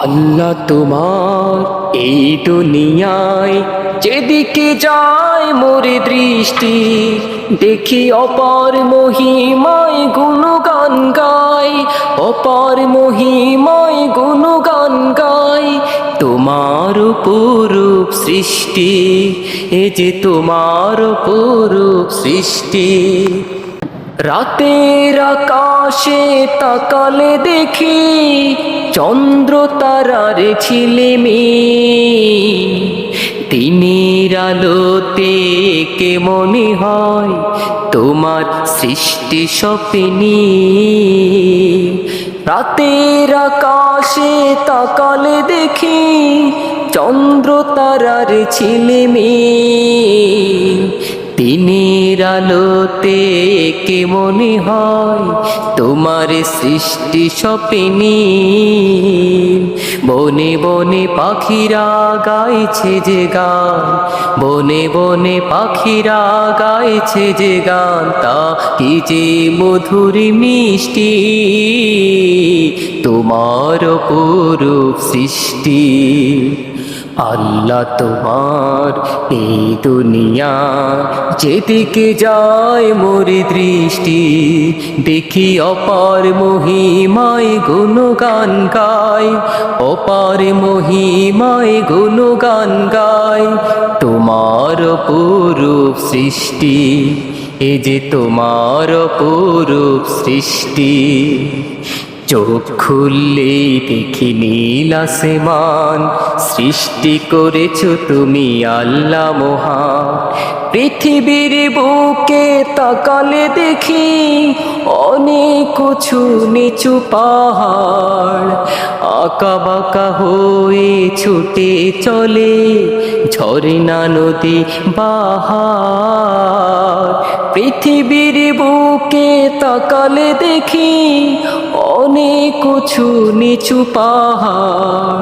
আল্লাহ তোমার এই দুনিয়ায় যেদিকে যায় মোর দৃষ্টি, দেখি অপার মহিমায় গুণগান গাই, অপার মহিমায় গুণগান গাই। তোমার অপরূপ সৃষ্টি, এ যে তোমার অপরূপ সৃষ্টি। রাতের আকাশে তাকালে দেখি চন্দ্র তারার ঝিলিমিল, দিনের আলোতে কে মনে হয় তোমার সৃষ্টি স্বপ্নি। রাতের আকাশে তাকালে দেখি চন্দ্র তারার ঝিলিমিল, দিনের আলোতে কে মনে হয় তোমার সৃষ্টি স্বপ্নি। বনে বনে পাখিরা গাইছে যে গান, বনে বনে পাখিরা গাইছে যে গান, তা কি যে মধুর মিষ্টি তোমার অপরূপ সৃষ্টি। আল্লাহ তোমার এই দুনিয়া যেদিকে যায় মোর দৃষ্টি, দেখি অপার মহিমায় গুণগান গাই, অপার মহিমায় গুণগান গাই। তোমার অপরূপ সৃষ্টি, এ যে তোমার অপরূপ সৃষ্টি। চোখ খুললেই দেখি নীল আসমান, সৃষ্টি করেছো তুমি আল্লাহ মহান। পৃথিবীর বুকে তাকালে দেখি অনেক উঁচু নিচু পাহাড়, আঁকা বাঁকা হয়ে ছুটে চলে ঝর্ণা নদী বাহার। পৃথিবীর বুকে তাকালে দেখি অনেক উঁচু নিচু পাহাড়,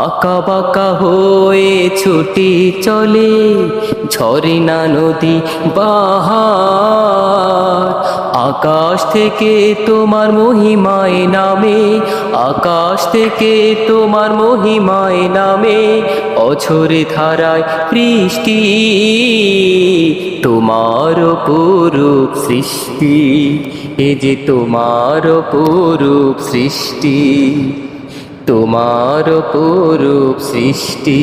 আঁকা বাঁকা হয়ে ছুটে চলে ঝর্ণা নদী বাহার। আকাশ থেকে তোমার মহিমায় নামে, আকাশ থেকে তোমার মহিমায় নামে অঝরে ধারায় বৃষ্টি তোমার অপরূপ সৃষ্টি, এ যে তোমার অপরূপ সৃষ্টি, তোমার অপরূপ সৃষ্টি।